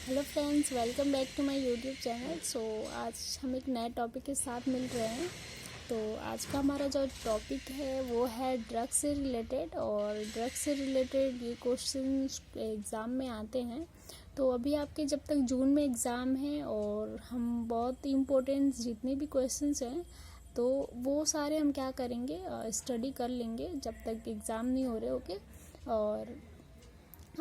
Hello friends, welcome back to my YouTube channel. आज हम एक नए टॉपिक के साथ मिल रहे हैं। तो आज का हमारा जो टॉपिक है वो है ड्रग्स से रिलेटेड। और ड्रग्स से रिलेटेड ये क्वेश्चन एग्ज़ाम में आते हैं। तो अभी आपके जब तक जून में एग्ज़ाम है और हम बहुत इम्पोर्टेंट जितने भी क्वेश्चंस हैं तो वो सारे हम क्या करेंगे, स्टडी कर लेंगे जब तक एग्ज़ाम नहीं हो रहे। ओके। और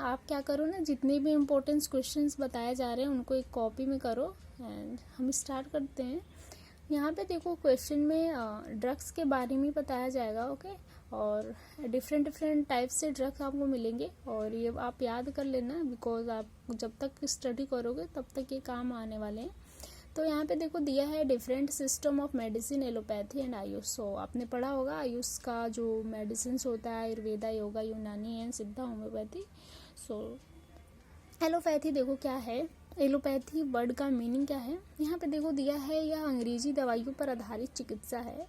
आप क्या करो ना, जितने भी इम्पोर्टेंट क्वेश्चंस बताए जा रहे हैं उनको एक कॉपी में करो एंड हम स्टार्ट करते हैं। यहाँ पे देखो, क्वेश्चन में ड्रग्स के बारे में बताया जाएगा। ओके। और डिफरेंट टाइप से ड्रग्स आपको मिलेंगे और ये आप याद कर लेना, बिकॉज आप जब तक स्टडी करोगे तब तक ये काम आने वाले हैं। तो यहाँ पे देखो दिया है different system of medicine, allopathy and AYUSH. So आपने पढ़ा होगा आयुष का जो मेडिसिन होता है, आयुर्वेदा, योगा, यूनानी एंड सिद्धा होम्योपैथी। सो एलोपैथी देखो क्या है, एलोपैथी वर्ड का मीनिंग क्या है यहाँ पे देखो दिया है, यह अंग्रेजी दवाइयों पर आधारित चिकित्सा है।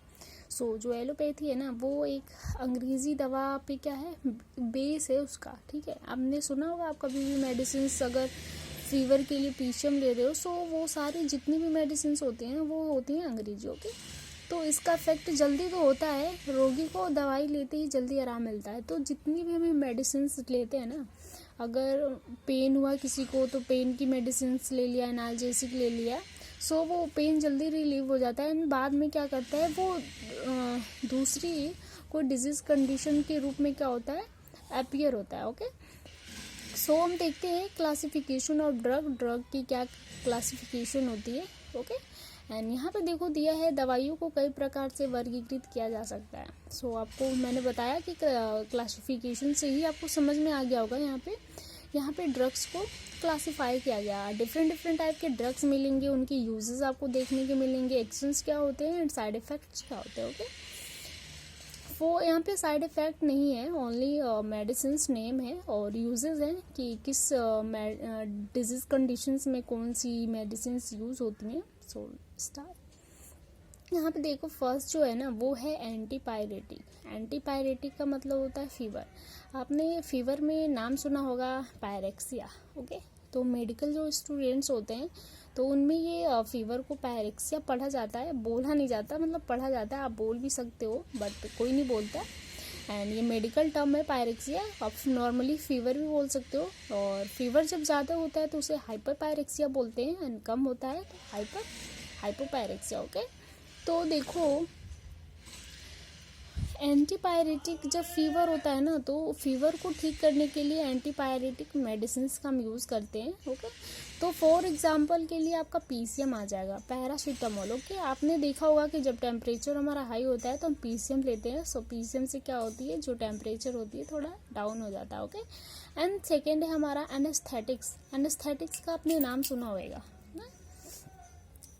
जो एलोपैथी है ना वो एक अंग्रेजी दवा पे क्या है, बेस है उसका। ठीक है, आपने सुना होगा, आप कभी भी मेडिसिन अगर फीवर के लिए पीसीएम ले रहे हो वो सारी जितनी भी मेडिसिन होती हैं वो होती हैं अंग्रेजियों की। तो इसका इफेक्ट जल्दी तो होता है, रोगी को दवाई लेते ही जल्दी आराम मिलता है। तो जितनी भी हमें मेडिसिन लेते हैं ना, अगर पेन हुआ किसी को तो पेन की मेडिसिन ले लिया, एनाल्जेसिक ले लिया, वो पेन जल्दी रिलीव हो जाता है। एंड बाद में क्या करता है वो दूसरी कोई डिजीज़ कंडीशन के रूप में क्या होता है, अपीयर होता है। ओके। हम देखते हैं क्लासिफिकेशन ऑफ ड्रग की क्या क्लासिफिकेशन होती है। ओके। एंड यहाँ पे देखो दिया है दवाइयों को कई प्रकार से वर्गीकृत किया जा सकता है। आपको मैंने बताया कि क्लासिफिकेशन से ही आपको समझ में आ गया होगा। यहाँ पे ड्रग्स को क्लासिफाई किया गया, डिफरेंट टाइप के ड्रग्स मिलेंगे, उनके यूजेस आपको देखने के मिलेंगे, एक्शंस क्या होते हैं एंड साइड इफेक्ट्स क्या होते हैं। ओके। वो यहाँ पे साइड इफ़ेक्ट नहीं है, ओनली मेडिसिन नेम है और यूजेस हैं कि किस डिजीज़ कंडीशंस में कौन सी मेडिसिन यूज़ होती हैं। स्टार्ट। यहाँ पे देखो फर्स्ट जो है ना वो है एंटीपायरेटिक। एंटीपायरेटिक का मतलब होता है फीवर। आपने फीवर में नाम सुना होगा पायरेक्सिया। ओके। तो मेडिकल जो स्टूडेंट्स होते हैं तो उनमें ये फीवर को पायरेक्सिया पढ़ा जाता है, बोला नहीं जाता, मतलब पढ़ा जाता है। आप बोल भी सकते हो बट कोई नहीं बोलता। एंड ये मेडिकल टर्म है पायरेक्सिया। आप नॉर्मली फीवर भी बोल सकते हो। और फीवर जब ज़्यादा होता है तो उसे हाइपर पायरेक्सिया बोलते हैं एंड कम होता है तो हाइपोपायरेक्सिया। ओके। तो देखो एंटीपायरेटिक जब फीवर होता है ना तो फीवर को ठीक करने के लिए एंटीपायरेटिक मेडिसिन का हम यूज़ करते हैं। ओके। तो फॉर एग्जांपल के लिए आपका पीसीएम आ जाएगा, पैरासीटामोल। ओके। आपने देखा होगा कि जब टेम्परेचर हमारा हाई होता है तो हम पीसीएम लेते हैं। पीसीएम से क्या होती है, जो टेम्परेचर होती है थोड़ा डाउन हो जाता है। ओके। एंड सेकेंड है हमारा एनेस्थेटिक्स। एनेस्थेटिक्स का आपने नाम सुना होगा।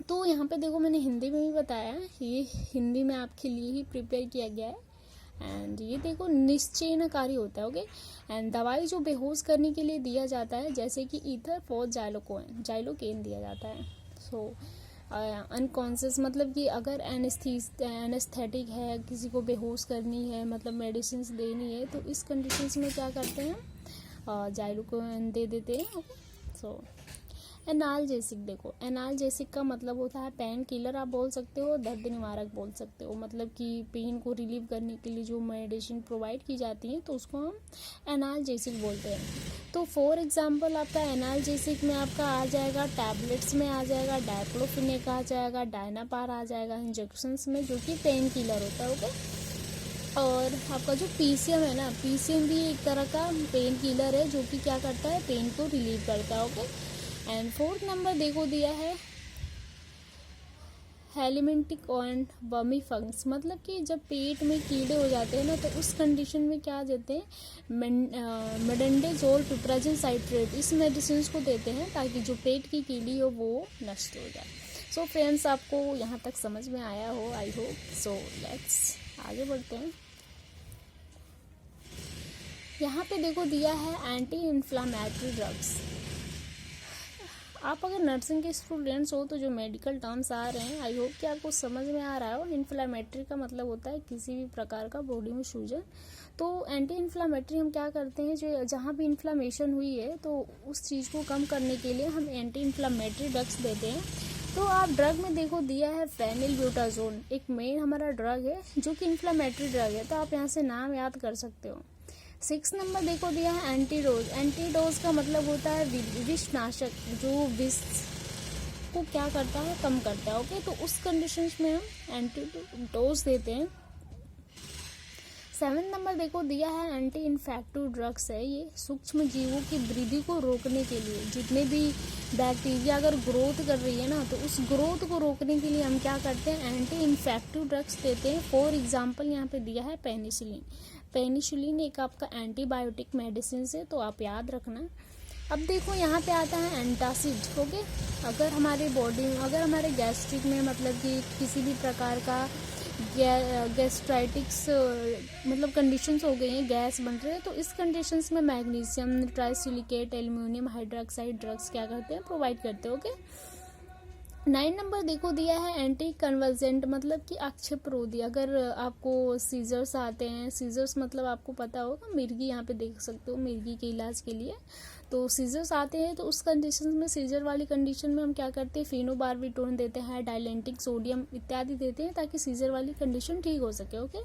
तो यहाँ पे देखो मैंने हिंदी में भी बताया है, ये हिंदी में आपके लिए ही प्रिपेयर किया गया है। एंड ये देखो निश्चयनकारी होता है। ओके। एंड दवाई जो बेहोश करने के लिए दिया जाता है, जैसे कि ईथर फॉर जाइलोकेन दिया जाता है। अनकॉन्शियस मतलब कि अगर एनेस्थेटिक है, किसी को बेहोश करनी है, मतलब मेडिसिन देनी है, तो इस कंडीशंस में क्या करते हैं, जाइलोकेन दे देते हैं। ओके। एनाल्जेसिक देखो, एनाल्जेसिक का मतलब होता है पेन किलर आप बोल सकते हो, दर्द निवारक बोल सकते हो। मतलब कि पेन को रिलीव करने के लिए जो मेडिसिन प्रोवाइड की जाती है तो उसको हम एनाल्जेसिक बोलते हैं। तो फॉर एग्जांपल आपका एनाल्जेसिक में आपका आ जाएगा, टैबलेट्स में आ जाएगा, डाइक्लोफिनेक आ जाएगा, डायनापार आ जाएगा, इंजेक्शंस में जो कि पेन किलर होता है। ओके। और आपका जो पीसीएम है ना, पीसीएम भी एक तरह का पेन किलर है जो कि क्या करता है, पेन को रिलीव करता है। ओके। एंड फोर्थ नंबर देखो दिया है हेलिमेंटिक एंड वर्मी फंगस। मतलब कि जब पेट में कीड़े हो जाते हैं ना तो उस कंडीशन में क्या देते हैं, मेडेंडेजोल पिपराजिन साइट्रेट, इस मेडिसिन को देते हैं ताकि जो पेट की कीड़ी हो वो नष्ट हो जाए। फ्रेंड्स आपको यहाँ तक समझ में आया हो, आई होप। लेट्स आगे बढ़ते हैं। यहाँ पे देखो दिया है एंटी इन्फ्लामेटरी ड्रग्स। आप अगर नर्सिंग के स्टूडेंट्स हो तो जो मेडिकल टर्म्स आ रहे हैं आई होप कि आपको समझ में आ रहा हो। इन्फ्लामेटरी का मतलब होता है किसी भी प्रकार का बॉडी में सूजन। तो एंटी इन्फ्लामेटरी हम क्या करते हैं, जो जहाँ भी इन्फ्लामेशन हुई है तो उस चीज़ को कम करने के लिए हम एंटी इन्फ्लामेटरी ड्रग्स देते हैं। तो आप ड्रग में देखो दिया है फेनिलब्यूटाजोल, एक मेन हमारा ड्रग है जो कि इन्फ्लामेटरी ड्रग है, तो आप यहाँ से नाम याद कर सकते हो। 6 नंबर देखो दिया है एंटीडोज। एंटीडोज का मतलब होता है विषनाशक, जो विष को क्या करता है, कम करता है। ओके, तो उस कंडीशंस में हम एंटीडोज देते हैं। 7 नंबर देखो दिया है एंटी इन्फेक्टिव ड्रग्स है, ये सूक्ष्म जीवों की वृद्धि को रोकने के लिए, जितने भी बैक्टीरिया अगर ग्रोथ कर रही है ना तो उस ग्रोथ को रोकने के लिए हम क्या करते हैं, एंटी इन्फेक्टिव ड्रग्स देते हैं। फॉर एग्जांपल यहाँ पे दिया है पेनिसिलिन। पेनिसिलिन एक आपका एंटीबायोटिक मेडिसिन है, तो आप याद रखना। अब देखो यहाँ पे आता है एंटासिड। ओके, अगर हमारे बॉडी में, अगर हमारे गैस्ट्रिक में मतलब कि किसी भी प्रकार का गैस्ट्राइटिक्स मतलब कंडीशंस हो गई हैं, गैस बन रहे हैं, तो इस कंडीशंस में magnesium trisilicate aluminium hydroxide drugs क्या करते हैं, प्रोवाइड करते हैं। ओके, 9 नंबर देखो दिया है एंटी कन्वर्जेंट, मतलब कि आक्षेपरोधी। अगर आपको सीजर्स आते हैं, सीजर्स मतलब आपको पता होगा मिर्गी, यहाँ पे देख सकते हो मिर्गी के इलाज के लिए तो सीजर्स आते हैं, तो उस कंडीशन में, सीजर वाली कंडीशन में हम क्या करते हैं, फिनोबार्बिटोन देते हैं, डाइलेंटिक सोडियम इत्यादि देते हैं ताकि सीजर वाली कंडीशन ठीक हो सके। ओके,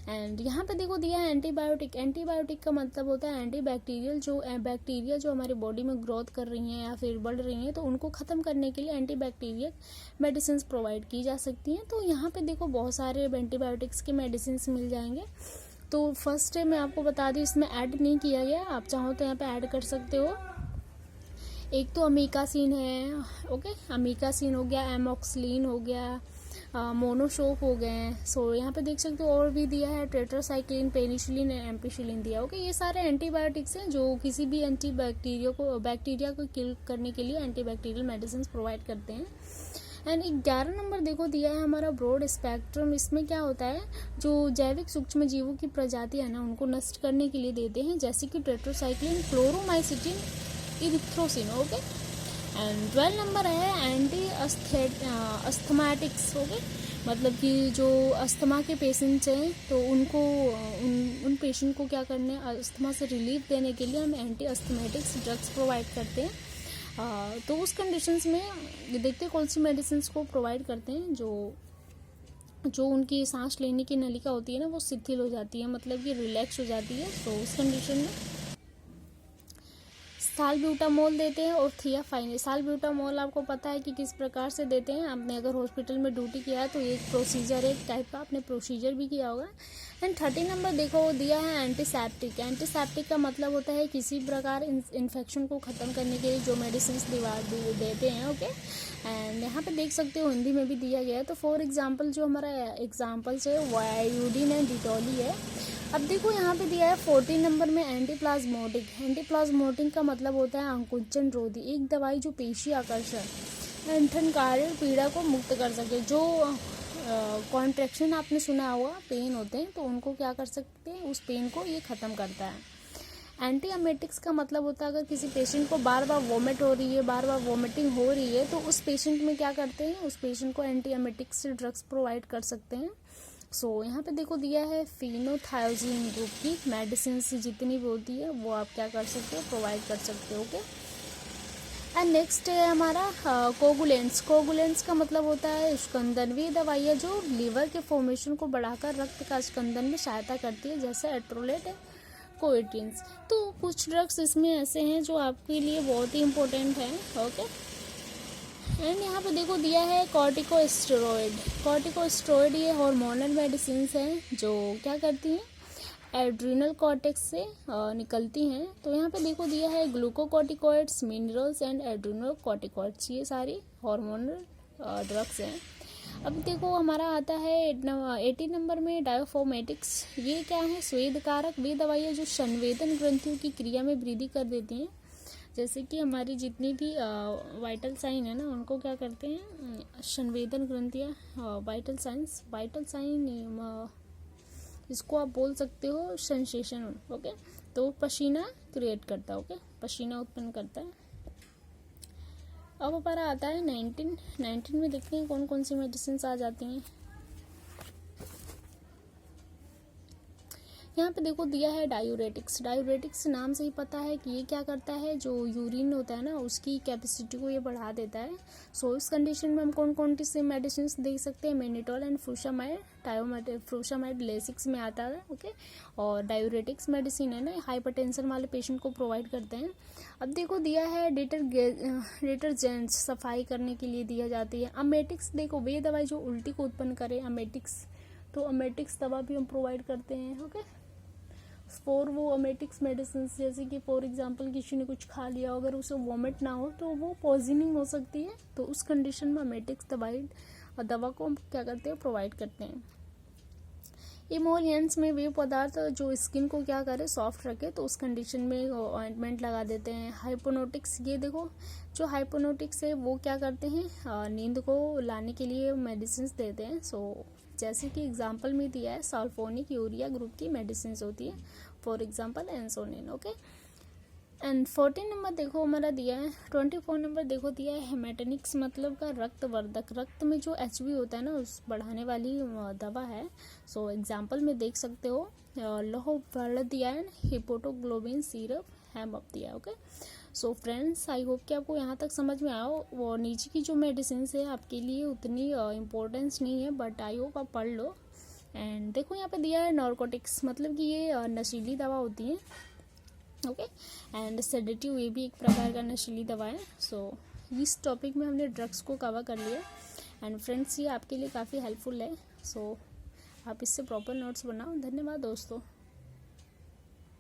एंड यहाँ पे देखो दिया है एंटीबायोटिक। एंटीबायोटिक का मतलब होता है एंटीबैक्टीरियल, जो बैक्टीरिया जो हमारी बॉडी में ग्रोथ कर रही हैं या फिर बढ़ रही हैं तो उनको ख़त्म करने के लिए एंटीबैक्टीरियल मेडिसिन प्रोवाइड की जा सकती हैं। तो यहाँ पे देखो बहुत सारे एंटीबायोटिक्स के मेडिसिन मिल जाएंगे। तो फर्स्ट मैं आपको बता दूँ, इसमें ऐड नहीं किया गया, आप चाहो तो यहाँ पे ऐड कर सकते हो। एक तो अमीकासिन है। ओके, अमीकासिन हो गया, एमॉक्सिलिन हो गया, मोनोशोप हो गए हैं। सो यहाँ पे देख सकते हो और भी दिया है टेट्रासाइक्लिन, पेनिसिलिन, एम्पिसिलिन दिया। ओके, ये सारे एंटीबायोटिक्स हैं जो किसी भी बैक्टीरिया को किल करने के लिए एंटीबैक्टीरियल मेडिसिन प्रोवाइड करते हैं। एंड 11 नंबर देखो दिया है हमारा ब्रॉड स्पेक्ट्रम। इसमें क्या होता है, जो जैविक सूक्ष्म जीवों की प्रजाति है ना उनको नष्ट करने के लिए देते हैं, जैसे कि tetracycline, chloromycetin, erythrocin. Okay, and 12 number है एंटी अस्थमैटिक्स। ओके, मतलब कि जो अस्थमा के पेशेंट्स हैं तो उनको उन पेशेंट को क्या करने हैं, अस्थमा से रिलीफ देने के लिए हम एंटी अस्थमैटिक्स ड्रग्स प्रोवाइड करते हैं। तो उस कंडीशंस में देखते हैं कौन सी मेडिसिन को प्रोवाइड करते हैं जो उनकी सांस लेने की नलिका होती है ना वो शिथिल हो जाती है, मतलब कि रिलैक्स हो जाती है। तो उस कंडीशन में सालब्यूटामोल देते हैं और थियाफाइन। सालब्यूटामोल आपको पता है कि किस प्रकार से देते हैं, आपने अगर हॉस्पिटल में ड्यूटी किया है तो एक प्रोसीजर, एक टाइप का आपने प्रोसीजर भी किया होगा। एंड 30 नंबर देखो वो दिया है एंटीसेप्टिक। एंटीसेप्टिक का मतलब होता है किसी प्रकार इन्फेक्शन को ख़त्म करने के लिए जो मेडिसिन देते हैं। ओके, एंड यहाँ पे देख सकते हो हिंदी में भी दिया गया है। तो फॉर एग्जाम्पल जो हमारा एग्जाम्पल्स है वो आयोडीन एंड डिटोली है। अब देखो यहाँ पे दिया है 14 नंबर में एंटीप्लाज्मोटिक। एंटीप्लाज्मोटिक का मतलब होता है अंकुचन रोधी, एक दवाई जो पेशी आकर्षण ऐंठनकारी पीड़ा को मुक्त कर सके। जो कॉन्ट्रैक्शन आपने सुना होगा, पेन होते हैं तो उनको क्या कर सकते हैं, उस पेन को ये ख़त्म करता है। एंटी एमेटिक्स का मतलब होता है अगर किसी पेशेंट को बार बार वॉमिट हो रही है, बार बार वॉमिटिंग हो रही है तो उस पेशेंट में क्या करते हैं, उस पेशेंट को एंटी एमेटिक्स प्रोवाइड प्रोवाइड कर सकते हैं। सो यहाँ पे देखो दिया है फिनोथायोजिन ग्रुप की मेडिसिन जितनी भी होती है वो आप क्या कर सकते हो, प्रोवाइड कर सकते हो। ओके, एंड नेक्स्ट है हमारा कोगुलेंट्स। कोगुलेंट्स का मतलब होता है स्कंदन। वे दवाइयाँ जो लीवर के फॉर्मेशन को बढ़ाकर रक्त का स्कंदन में सहायता करती है, जैसे एट्रोलेट, कोएटिन्स। तो कुछ ड्रग्स इसमें ऐसे हैं जो आपके लिए बहुत ही इम्पोर्टेंट हैं। ओके, एंड यहाँ पे देखो दिया है कॉर्टिकोस्टेरॉइड। कॉर्टिकोस्टेरॉइड ये हार्मोनल मेडिसिन हैं जो क्या करती हैं, एड्रिनल कॉर्टेक्स से निकलती हैं। तो यहाँ पे देखो दिया है glucocorticoids, minerals and adrenal corticoids, ये सारी हार्मोनल ड्रग्स हैं। अब देखो हमारा आता है 80 नंबर में डायोफॉर्मेटिक्स। ये क्या है, स्वेद कारक। वे दवाइयाँ जो संवेदन ग्रंथियों की क्रिया में वृद्धि कर देती हैं, जैसे कि हमारी जितनी भी वाइटल साइन है ना उनको क्या करते हैं, संवेदन ग्रंथियाँ, वाइटल साइन इसको आप बोल सकते हो सेंसेशन। ओके, तो पसीना क्रिएट करता है। ओके, पसीना उत्पन्न करता है। अब हमारा आता है 19 में देखते हैं कौन कौन सी मेडिसिन आ जाती हैं। यहाँ पे देखो दिया है डायूरेटिक्स। डायूरेटिक्स नाम से ही पता है कि ये क्या करता है, जो यूरिन होता है ना उसकी कैपेसिटी को ये बढ़ा देता है। सो इस कंडीशन में हम कौन कौन सी मेडिसिन देख सकते हैं, मेनिटोल एंड फ्रूशामाइड। फ्रूशामाइड लेसिक्स में आता है, ओके। और डायूरेटिक्स मेडिसिन है ना, हाइपरटेंशन वाले पेशेंट को प्रोवाइड करते हैं। अब देखो दिया है डिटर्जेंट्स, सफाई करने के लिए दिया जाती है। अमेटिक्स, देखो वे दवाई जो उल्टी को उत्पन्न करे, अमेटिक्स, तो अमेटिक्स दवा भी हम प्रोवाइड करते हैं, ओके। फॉर वो अमेटिक्स मेडिसिन, जैसे कि फॉर एग्जांपल किसी ने कुछ खा लिया, अगर उसे वॉमिट ना हो तो वो पॉइजनिंग हो सकती है, तो उस कंडीशन में अमेटिक्स दवा को हम क्या करते हैं, प्रोवाइड करते हैं। इमोलियंस में वे पदार्थ जो स्किन को क्या करे, सॉफ्ट रखे, तो उस कंडीशन में ऑइंटमेंट लगा देते हैं। हाइपोनोटिक्स, ये देखो जो हाइपोनोटिक्स है वो क्या करते हैं, नींद को लाने के लिए मेडिसिन देते हैं। सो जैसे कि एग्जांपल में दिया है सल्फोनिक यूरिया ग्रुप की मेडिसिन होती है, फॉर एग्जांपल एंसोनिन, ओके। एंड 14 नंबर देखो हमारा दिया है। 24 नंबर देखो दिया है हेमेटोनिक्स, मतलब का रक्तवर्धक, रक्त में जो एचबी होता है ना उस बढ़ाने वाली दवा है। सो एग्जांपल में देख सकते हो लोह वर्ण दिया है, हिपोटोग्लोबिन सिरप, हेमअप दिया है, okay. So friends, I hope कि आपको यहाँ तक समझ में आया। वो नीचे की जो मेडिसिन है आपके लिए उतनी इम्पोर्टेंस नहीं है, बट आई होप आप पढ़ लो। एंड देखो यहाँ पे दिया है नार्कोटिक्स, मतलब कि ये नशीली दवा होती है, ओके। एंड सेडेटिव, ये भी एक प्रकार का नशीली दवा है। सो इस टॉपिक में हमने ड्रग्स को कवर कर लिया। एंड फ्रेंड्स, ये आपके लिए काफ़ी हेल्पफुल है। सो आप इससे प्रॉपर नोट्स बनाओ। धन्यवाद दोस्तों।